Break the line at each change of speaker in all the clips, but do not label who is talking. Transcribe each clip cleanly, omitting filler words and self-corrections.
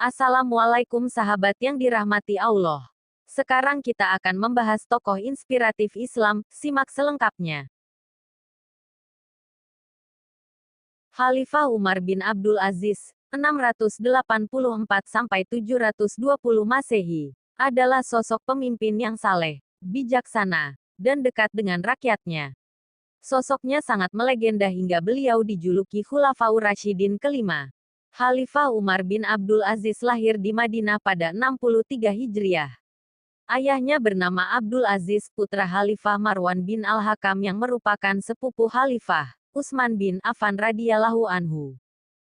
Assalamualaikum sahabat yang dirahmati Allah. Sekarang kita akan membahas tokoh inspiratif Islam, simak selengkapnya. Khalifah Umar bin Abdul Aziz, 684-720 Masehi, adalah sosok pemimpin yang saleh, bijaksana, dan dekat dengan rakyatnya. Sosoknya sangat melegenda hingga beliau dijuluki Khulafaur Rasyidin kelima. Khalifah Umar bin Abdul Aziz lahir di Madinah pada 63 Hijriah. Ayahnya bernama Abdul Aziz, putra Khalifah Marwan bin Al-Hakam yang merupakan sepupu Khalifah Utsman bin Affan radhiyallahu anhu.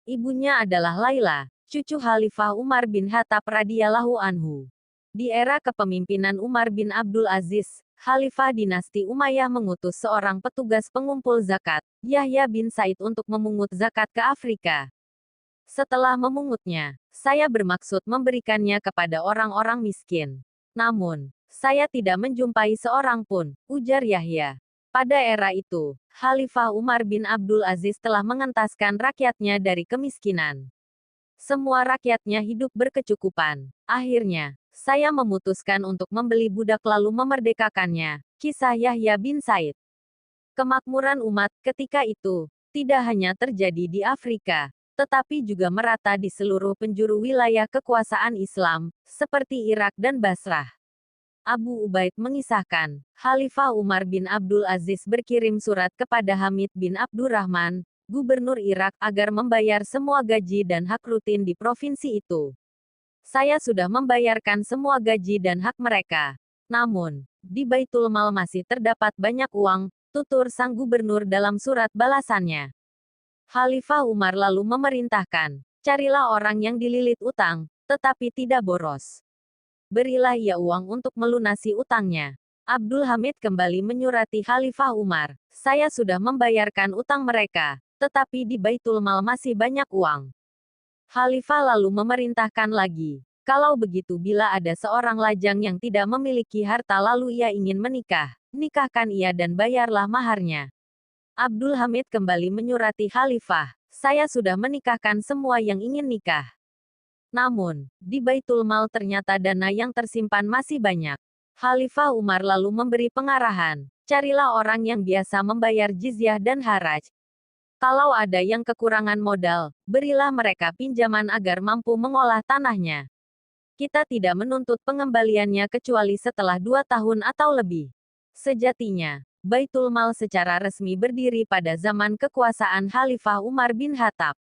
Ibunya adalah Laila, cucu Khalifah Umar bin Khattab radhiyallahu anhu. Di era kepemimpinan Umar bin Abdul Aziz, Khalifah dinasti Umayyah mengutus seorang petugas pengumpul zakat, Yahya bin Said untuk memungut zakat ke Afrika. Setelah memungutnya, saya bermaksud memberikannya kepada orang-orang miskin. Namun, saya tidak menjumpai seorang pun, ujar Yahya. Pada era itu, Khalifah Umar bin Abdul Aziz telah mengentaskan rakyatnya dari kemiskinan. Semua rakyatnya hidup berkecukupan. Akhirnya, saya memutuskan untuk membeli budak lalu memerdekakannya. Kisah Yahya bin Said. Kemakmuran umat ketika itu tidak hanya terjadi di Afrika, tetapi juga merata di seluruh penjuru wilayah kekuasaan Islam, seperti Irak dan Basrah. Abu Ubaid mengisahkan, Khalifah Umar bin Abdul Aziz berkirim surat kepada Hamid bin Abdurrahman, gubernur Irak, agar membayar semua gaji dan hak rutin di provinsi itu. Saya sudah membayarkan semua gaji dan hak mereka. Namun, di Baitul Mal masih terdapat banyak uang, tutur sang gubernur dalam surat balasannya. Khalifah Umar lalu memerintahkan, carilah orang yang dililit utang, tetapi tidak boros. Berilah ia uang untuk melunasi utangnya. Abdul Hamid kembali menyurati Khalifah Umar, saya sudah membayarkan utang mereka, tetapi di Baitul Mal masih banyak uang. Khalifah lalu memerintahkan lagi, kalau begitu bila ada seorang lajang yang tidak memiliki harta lalu ia ingin menikah, nikahkan ia dan bayarlah maharnya. Abdul Hamid kembali menyurati Khalifah, saya sudah menikahkan semua yang ingin nikah. Namun, di Baitul Mal ternyata dana yang tersimpan masih banyak. Khalifah Umar lalu memberi pengarahan, carilah orang yang biasa membayar jizyah dan haraj. Kalau ada yang kekurangan modal, berilah mereka pinjaman agar mampu mengolah tanahnya. Kita tidak menuntut pengembaliannya kecuali setelah 2 tahun atau lebih. Sejatinya, Baitul Mal secara resmi berdiri pada zaman kekuasaan Khalifah Umar bin Khattab.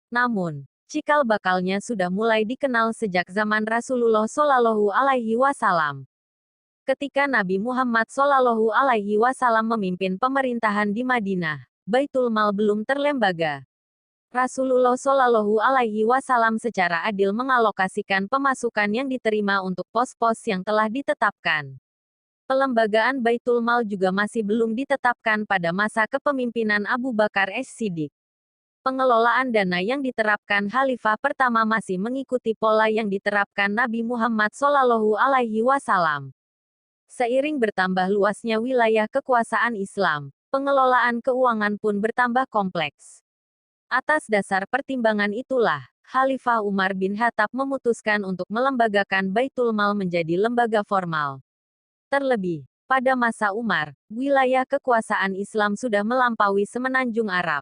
Namun, cikal bakalnya sudah mulai dikenal sejak zaman Rasulullah Shallallahu Alaihi Wasallam. Ketika Nabi Muhammad Shallallahu Alaihi Wasallam memimpin pemerintahan di Madinah, Baitul Mal belum terlembaga. Rasulullah Shallallahu Alaihi Wasallam secara adil mengalokasikan pemasukan yang diterima untuk pos-pos yang telah ditetapkan. Pelembagaan Baitul Mal juga masih belum ditetapkan pada masa kepemimpinan Abu Bakar as-Siddiq. Pengelolaan dana yang diterapkan Khalifah pertama masih mengikuti pola yang diterapkan Nabi Muhammad Shallallahu Alaihi Wasallam. Seiring bertambah luasnya wilayah kekuasaan Islam, pengelolaan keuangan pun bertambah kompleks. Atas dasar pertimbangan itulah, Khalifah Umar bin Khattab memutuskan untuk melembagakan Baitul Mal menjadi lembaga formal. Terlebih, pada masa Umar, wilayah kekuasaan Islam sudah melampaui semenanjung Arab.